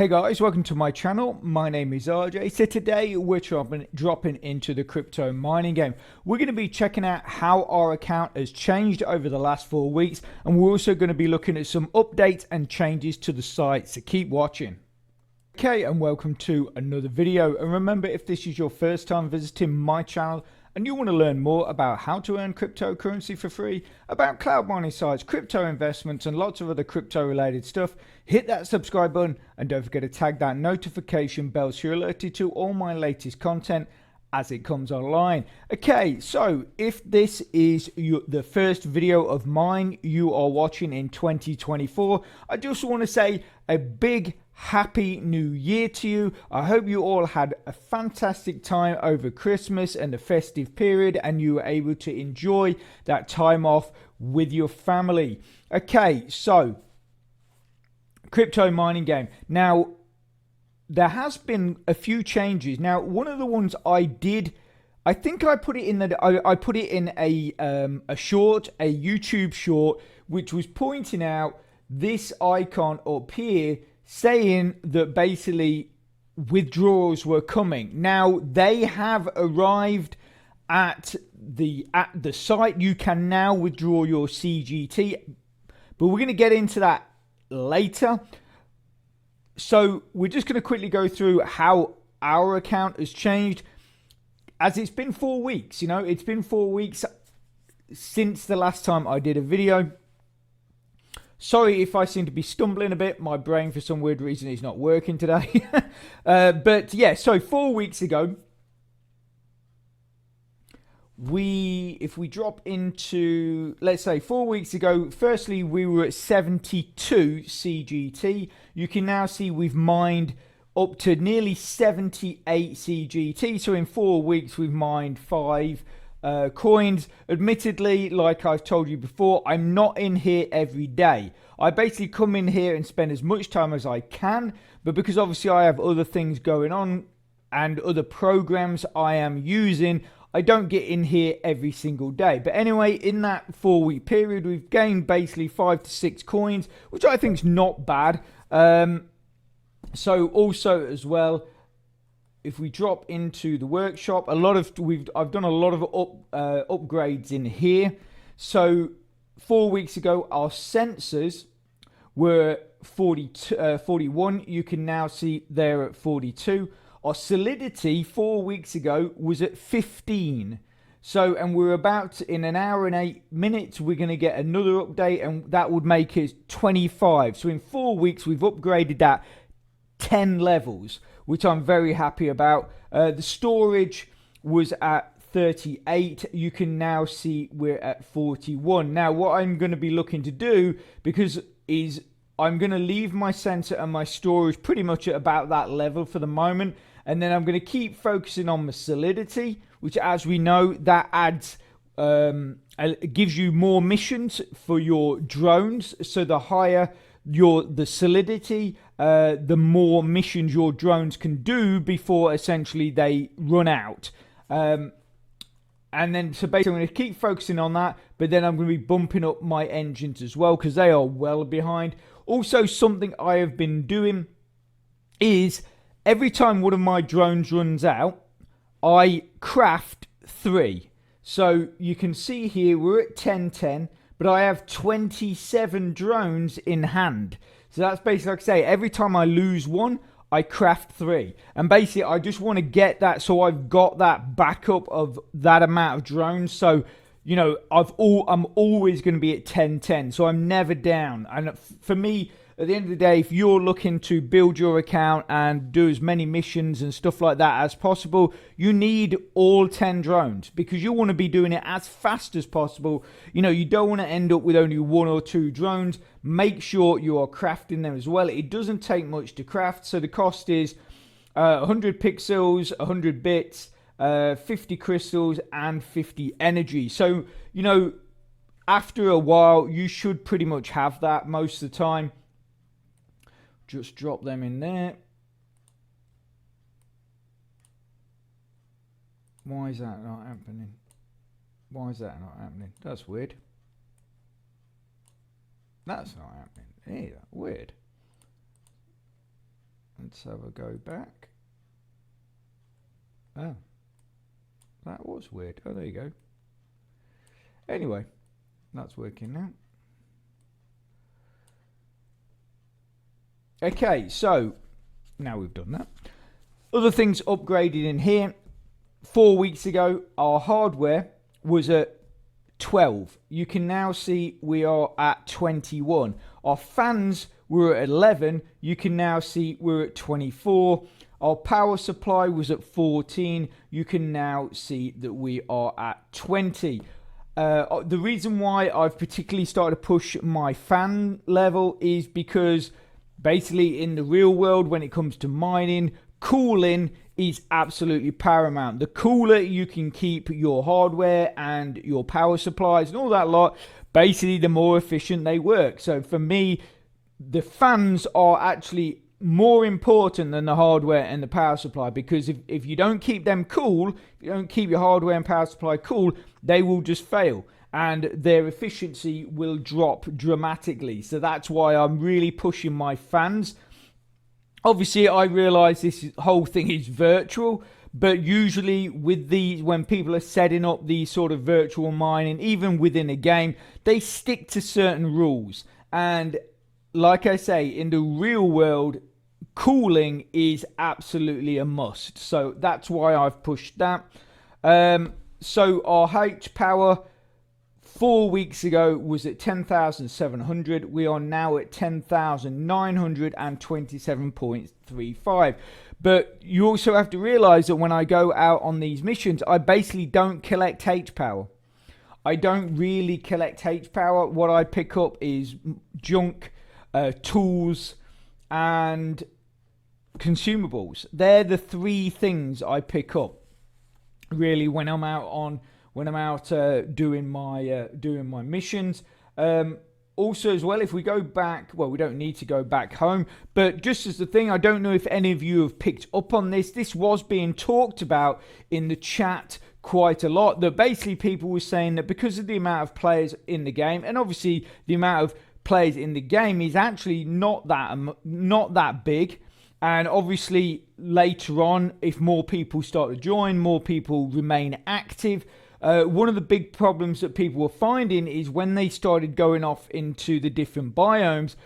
Hey guys, welcome to my channel. My name is RJ. So today we're dropping into the crypto mining game. We're going to be checking out how our account has changed over the last 4 weeks, and we're also going to be looking at some updates and changes to the site, so keep watching. Okay, and welcome to another video. And remember, if this is your first time visiting my channel and you want to learn more about how to earn cryptocurrency for free, about cloud mining sites, crypto investments, and lots of other crypto related stuff, hit that subscribe button and don't forget to tag that notification bell so you're alerted to all my latest content as it comes online. Okay, so if this is the first video of mine you are watching in 2024, I just want to say a big Happy New Year to you. I hope you all had a fantastic time over Christmas and the festive period and you were able to enjoy that time off with your family. Okay, so crypto mining game. Now, there has been a few changes. Now, one of the ones I think I put it in I put it in a YouTube short, which was pointing out this icon up here saying that basically withdrawals were coming. Now they have arrived at the site. You can now withdraw your CGT, but we're going to get into that later. So we're just going to quickly go through how our account has changed, as it's been 4 weeks. You know, it's been 4 weeks since the last time I did a video. Sorry if I seem to be stumbling a bit. My brain, for some weird reason, is not working today. But yeah, so 4 weeks ago, if we drop into, let's say 4 weeks ago, firstly, we were at 72 CGT. You can now see we've mined up to nearly 78 CGT. So in 4 weeks, we've mined 5 coins. Admittedly, like I've told you before, I'm not in here every day. I basically come in here and spend as much time as I can, but because obviously I have other things going on and other programs I am using, I don't get in here every single day. But anyway, in that 4 week period, we've gained basically 5 to 6 coins, which I think is not bad. So also as well, if we drop into the workshop, I've done a lot of upgrades in here. So 4 weeks ago, our sensors were 41. You can now see they're at 42. Our solidity 4 weeks ago was at 15. So, and we're about, in an hour and 8 minutes, we're going to get another update, and that would make it 25. So in 4 weeks, we've upgraded that 10 levels, which I'm very happy about. The storage was at 38. You can now see we're at 41. Now, what I'm going to be looking to do, is I'm going to leave my sensor and my storage pretty much at about that level for the moment. And then I'm going to keep focusing on the solidity, which, as we know, that adds, gives you more missions for your drones. So the higher the solidity, the more missions your drones can do before essentially they run out. And then, so basically I'm going to keep focusing on that, but then I'm going to be bumping up my engines as well, because they are well behind. Also, something I have been doing is every time one of my drones runs out, I craft 3. So you can see here we're at 1010, but I have 27 drones in hand. So that's basically, like I say, every time I lose one, I craft 3. And basically, I just want to get that, so I've got that backup of that amount of drones. So, you know, I'm always going to be at 1010, so I'm never down. And for me, at the end of the day, if you're looking to build your account and do as many missions and stuff like that as possible, you need all 10 drones, because you want to be doing it as fast as possible. You know, you don't want to end up with only 1 or 2 drones. Make sure you are crafting them as well. It doesn't take much to craft. So the cost is 100 pixels, 100 bits, 50 crystals, and 50 energy. So, you know, after a while, you should pretty much have that most of the time. Just drop them in there. Why is that not happening? Why is that not happening? That's weird. That's not happening either. Weird. Let's have a go back. Oh, that was weird. Oh, there you go. Anyway, that's working now. Okay, so now we've done that. Other things upgraded in here. 4 weeks ago, our hardware was at 12. You can now see we are at 21. Our fans were at 11. You can now see we're at 24. Our power supply was at 14. You can now see that we are at 20. The reason why I've particularly started to push my fan level is because basically in the real world, when it comes to mining, cooling is absolutely paramount. The cooler you can keep your hardware and your power supplies and all that lot, basically the more efficient they work. So for me, the fans are actually more important than the hardware and the power supply, because if you don't keep them cool, if you don't keep your hardware and power supply cool, they will just fail and their efficiency will drop dramatically. So that's why I'm really pushing my fans. Obviously, I realize this whole thing is virtual, but usually with these, when people are setting up these sort of virtual mining, even within a game, they stick to certain rules. And like I say, in the real world, cooling is absolutely a must. So that's why I've pushed that. So our H power 4 weeks ago was at 10,700. We are now at 10,927.35. But you also have to realize that when I go out on these missions, I basically don't collect H power. I don't really collect H power. What I pick up is junk, tools, and consumables. They're the three things I pick up really when I'm out doing my missions. Also as well, if we go back, well, we don't need to go back home, but just as the thing, I don't know if any of you have picked up on this. This was being talked about in the chat quite a lot, that basically people were saying that because of the amount of players in the game, and obviously the amount of players in the game is actually not that big. And obviously later on, if more people start to join, more people remain active. One of the big problems that people were finding is when they started going off into the different biomes,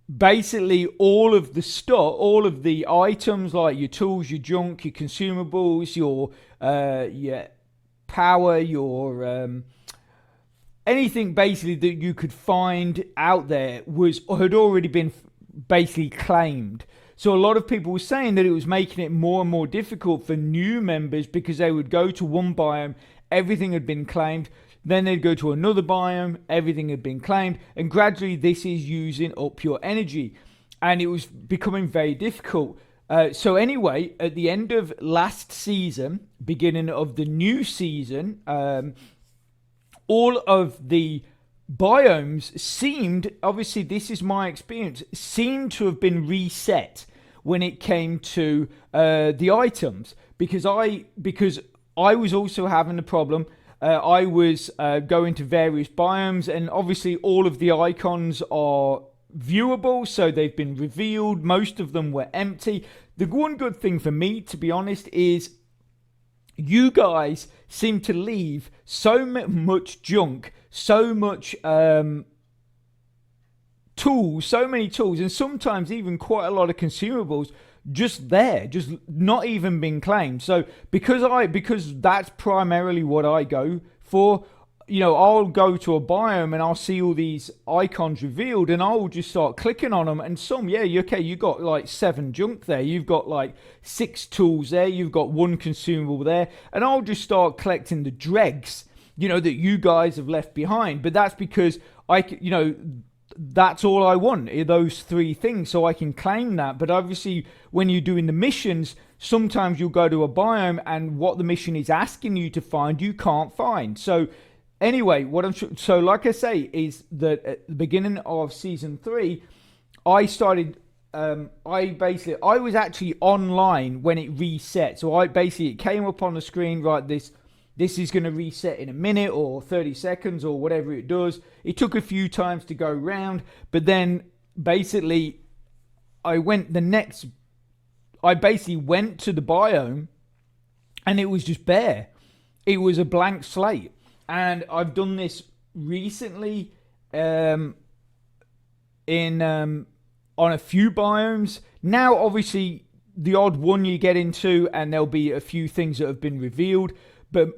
basically all of the stuff, all of the items like your tools, your junk, your consumables, your power, your anything basically that you could find out there had already been basically claimed. So a lot of people were saying that it was making it more and more difficult for new members, because they would go to one biome, everything had been claimed, then they'd go to another biome, everything had been claimed, and gradually this is using up your energy, and it was becoming very difficult. So anyway, at the end of last season, beginning of the new season, all of the biomes seemed, obviously this is my experience, seemed to have been reset when it came to the items, because I was also having a problem. I was going to various biomes, and obviously all of the icons are viewable, so they've been revealed. Most of them were empty. The one good thing for me, to be honest, is you guys seem to leave so much junk, so much tools, so many tools, and sometimes even quite a lot of consumables just there, just not even being claimed. So because that's primarily what I go for, you know, I'll go to a biome and I'll see all these icons revealed, and I'll just start clicking on them, and you got like 7 junk there, you've got like 6 tools there, you've got 1 consumable there, and I'll just start collecting the dregs, you know, that you guys have left behind. But that's because that's all I want, those 3 things, so I can claim that. But obviously when you're doing the missions, sometimes you'll go to a biome and what the mission is asking you to find, you can't find. So anyway, like I say, is that at the beginning of season 3, I started, I was actually online when it reset. So it came up on the screen, right, this is going to reset in a minute or 30 seconds or whatever it does. It took a few times to go round, but then basically I went the next I basically went to the biome and it was just bare. It was a blank slate. And I've done this recently on a few biomes. Now, obviously, the odd one you get into, and there'll be a few things that have been revealed. But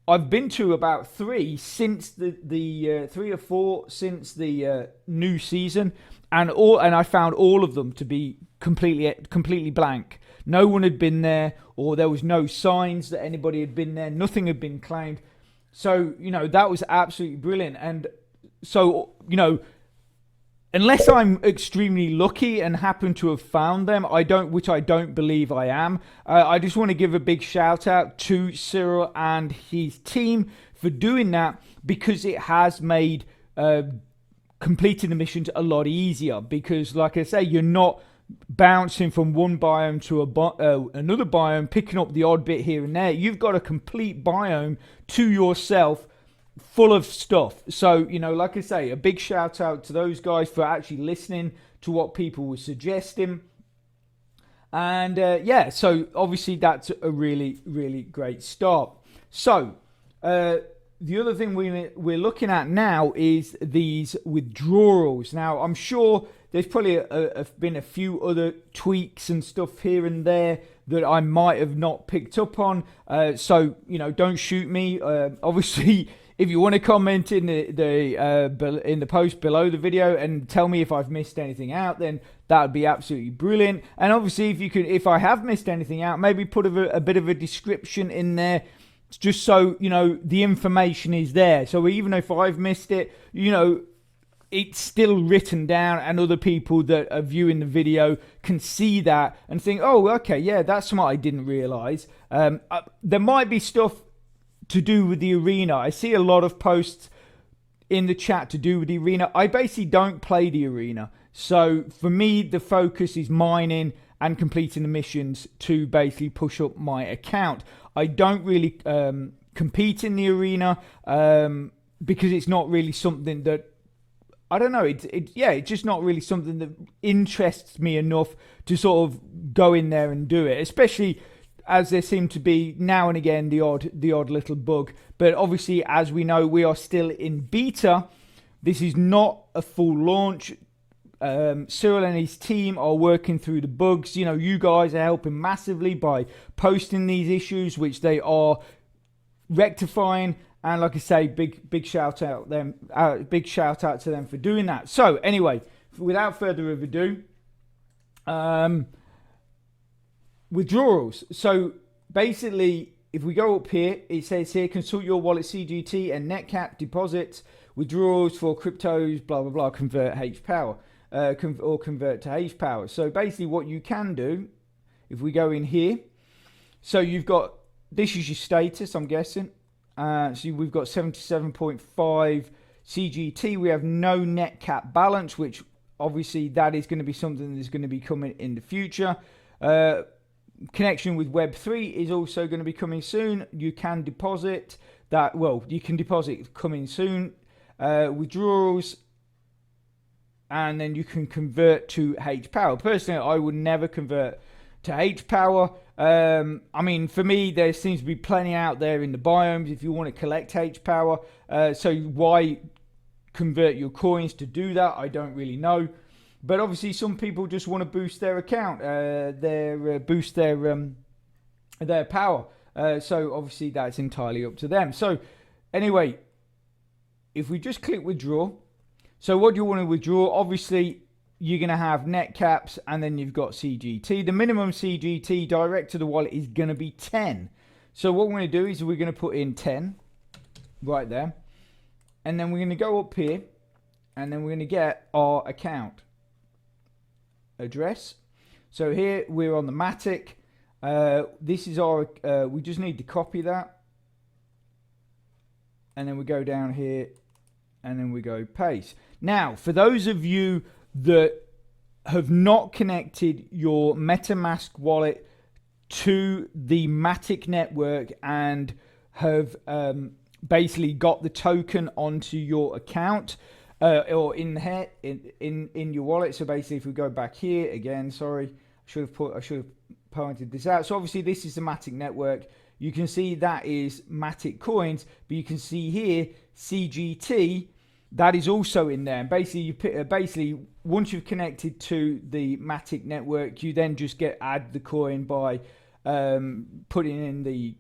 I've been to about 3 since the 3 or 4 since the new season, and I found all of them to be completely blank. No one had been there, or there was no signs that anybody had been there. Nothing had been claimed. So, that was absolutely brilliant. And so, unless I'm extremely lucky and happen to have found them, which I don't believe I am, I just want to give a big shout out to Cyril and his team for doing that, because it has made completing the missions a lot easier. Because, like I say, you're not bouncing from one biome to another biome, picking up the odd bit here and there. You've got a complete biome to yourself, full of stuff. So, like I say, a big shout out to those guys for actually listening to what people were suggesting. And so obviously that's a really, really great start. So the other thing we're looking at now is these withdrawals. Now, I'm sure there's probably been a few other tweaks and stuff here and there that I might have not picked up on. So, don't shoot me. Obviously, if you want to comment in the post below the video and tell me if I've missed anything out, then that would be absolutely brilliant. And obviously, if I have missed anything out, maybe put a bit of a description in there, just so the information is there. So even if I've missed it, it's still written down, and other people that are viewing the video can see that and think, oh, okay, yeah, that's something I didn't realize. There might be stuff to do with the arena. I see a lot of posts in the chat to do with the arena. I basically don't play the arena. So for me, the focus is mining and completing the missions to basically push up my account. I don't really compete in the arena because it's not really something that, I don't know, it's just not really something that interests me enough to sort of go in there and do it, especially as there seem to be now and again the odd little bug. But obviously, as we know, we are still in beta. This is not a full launch. Cyril and his team are working through the bugs. You guys are helping massively by posting these issues, which they are rectifying. And like I say, big shout out to them for doing that. So anyway, without further ado, withdrawals. So basically, if we go up here, it says here, consult your wallet CGT and Netcap deposits, withdrawals for cryptos, blah, blah, blah, convert H power, or convert to H power. So basically what you can do, if we go in here, so you've got, this is your status, I'm guessing. So we've got 77.5 CGT. We have no net cap balance, which obviously that is going to be something that's going to be coming in the future. Connection with Web3 is also going to be coming soon. You can deposit that. Well, you can deposit coming soon. Withdrawals, and then you can convert to H power. Personally, I would never convert to H power. I mean, for me, there seems to be plenty out there in the biomes if you want to collect H power. So why convert your coins to do that? I don't really know. But obviously, some people just want to boost their account, boost their power. So obviously, that's entirely up to them. So anyway, if we just click withdraw, so what do you want to withdraw? Obviously, you're going to have net caps, and then you've got CGT. The minimum CGT direct to the wallet is going to be 10. So what we're going to do is we're going to put in 10 right there. And then we're going to go up here, and then we're going to get our account address. So here we're on the Matic. This is our, we just need to copy that. And then we go down here, and then we go paste. Now, for those of you that have not connected your MetaMask wallet to the Matic network and have basically got the token onto your account or in your wallet. So basically, if we go back here again, sorry, I should have pointed this out. So obviously this is the Matic network. You can see that is Matic coins, but you can see here CGT, that is also in there. And basically once you've connected to the Matic network, you then just add the coin by putting in the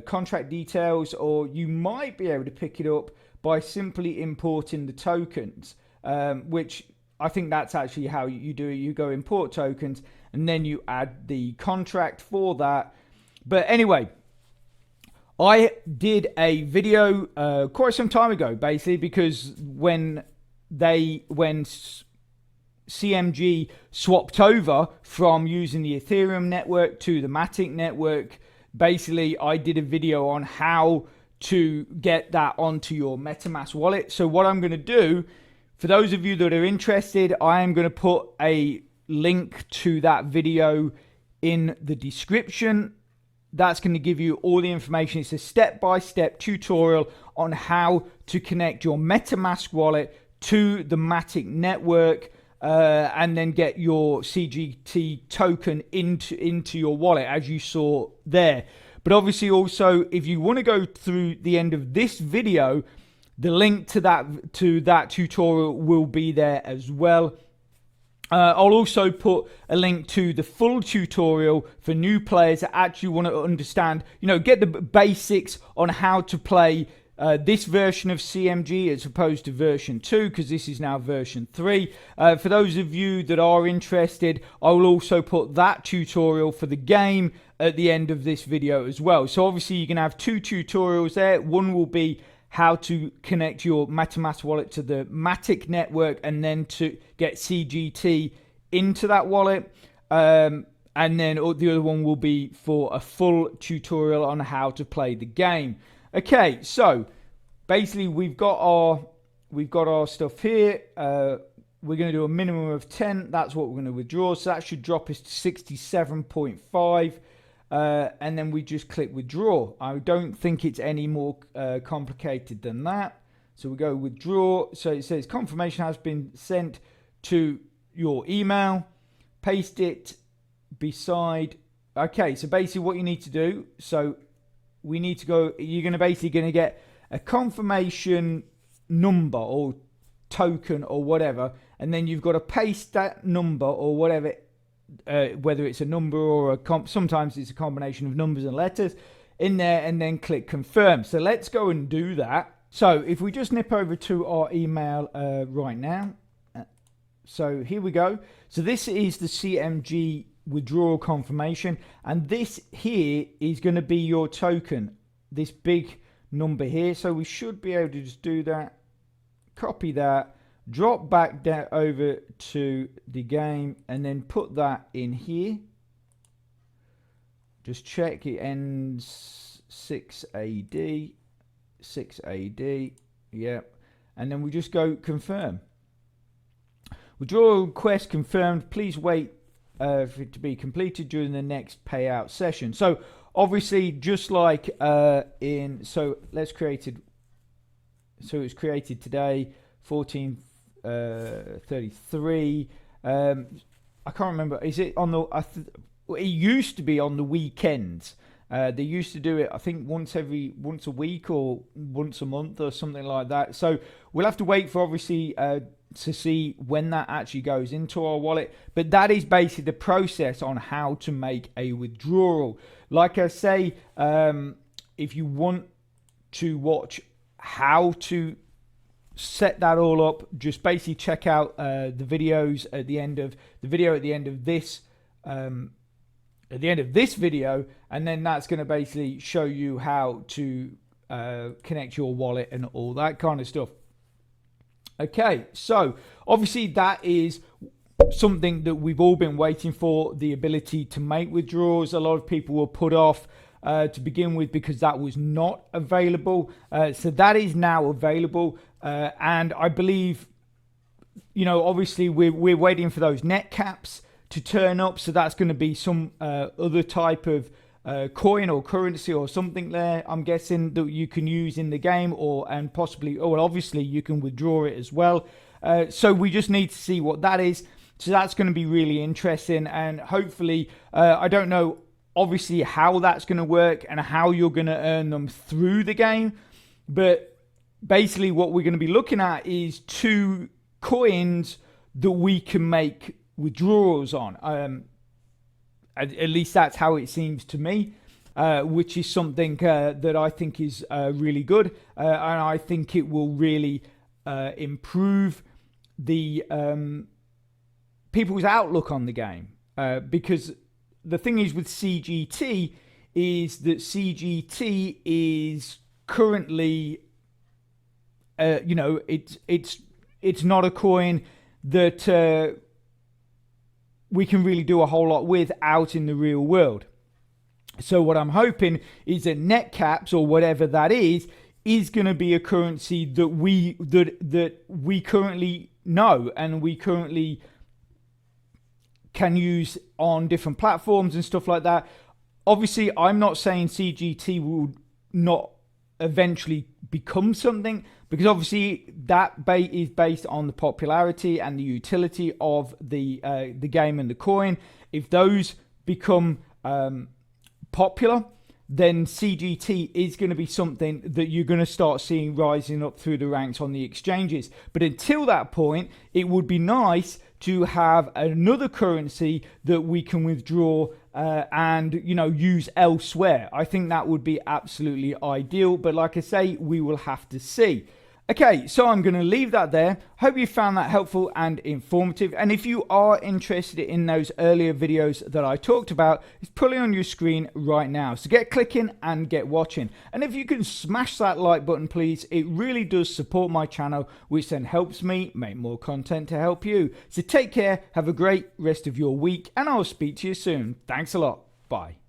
contract details, or you might be able to pick it up by simply importing the tokens, which I think that's actually how you do it. You go import tokens and then you add the contract for that. But anyway, I did a video quite some time ago, basically, because when CMG swapped over from using the Ethereum network to the Matic network, basically I did a video on how to get that onto your MetaMask wallet. So what I'm going to do, for those of you that are interested, I am going to put a link to that video in the description. That's going to give you all the information. It's a step-by-step tutorial on how to connect your MetaMask wallet to the Matic network, and then get your CGT token into your wallet, as you saw there. But obviously also, if you want to go through the end of this video, the link to that tutorial will be there as well. I'll also put a link to the full tutorial for new players that actually want to understand, get the basics on how to play this version of CMG as opposed to version 2, because this is now version 3. For those of you that are interested, I will also put that tutorial for the game at the end of this video as well. So obviously you can have 2 tutorials there. One will be how to connect your MetaMask wallet to the Matic network and then to get CGT into that wallet. And then the other one will be for a full tutorial on how to play the game. Okay, so basically we've got our stuff here. We're going to do a minimum of 10. That's what we're going to withdraw. So that should drop us to 67.5. And then we just click withdraw. I don't think it's any more complicated than that. So we go withdraw. So it says confirmation has been sent to your email. Paste it beside. Okay, so basically what you need to do. So we need to go. You're going to get a confirmation number or token or whatever, and then you've got to paste that number or whatever. Whether it's a number or sometimes it's a combination of numbers and letters in there, and then click confirm. So let's go and do that. So if we just nip over to our email right now. So here we go. So this is the CMG withdrawal confirmation, and this here is going to be your token, this big number here. So we should be able to just do that, copy that, drop back down over to the game, and then put that in here. Just check it ends 6AD, 6AD, yep. And then we just go confirm. Withdrawal request confirmed. Please wait for it to be completed during the next payout session. So obviously, just like so let's create it. So it was created today, 14:33. I can't remember. Is it on the? It used to be on the weekends. They used to do it, I think, once a week or once a month or something like that. So we'll have to wait for obviously to see when that actually goes into our wallet. But that is basically the process on how to make a withdrawal. Like I say, if you want to watch how to set that all up, just basically check out the videos at the end of the video, at the end of this video, and then that's going to basically show you how to connect your wallet and all that kind of stuff. Okay, so obviously that is something that we've all been waiting for, the ability to make withdrawals. A lot of people were put off to begin with because that was not available. So that is now available, and I believe, obviously we're waiting for those net caps to turn up. So that's going to be some other type of coin or currency or something there, I'm guessing, that you can use in the game, and possibly, obviously you can withdraw it as well. So we just need to see what that is. So that's going to be really interesting, and hopefully, I don't know obviously how that's going to work and how you're going to earn them through the game. But basically what we're going to be looking at is 2 coins that we can make withdrawals on. At least that's how it seems to me, which is something that I think is really good. And I think it will really improve the people's outlook on the game. Because the thing is with CGT is that CGT is currently, it's not a coin that we can really do a whole lot with out in the real world. So what I'm hoping is that netcaps, or whatever that is going to be a currency that we currently know and we currently can use on different platforms and stuff like that. Obviously, I'm not saying CGT will not eventually become something, because obviously that is based on the popularity and the utility of the game and the coin. If those become popular, then CGT is going to be something that you're going to start seeing rising up through the ranks on the exchanges. But until that point, it would be nice to have another currency that we can withdraw and use elsewhere. I think that would be absolutely ideal, but like I say, we will have to see. Okay, so I'm going to leave that there. Hope you found that helpful and informative. And if you are interested in those earlier videos that I talked about, it's probably on your screen right now. So get clicking and get watching. And if you can smash that like button, please, it really does support my channel, which then helps me make more content to help you. So take care, have a great rest of your week, and I'll speak to you soon. Thanks a lot. Bye.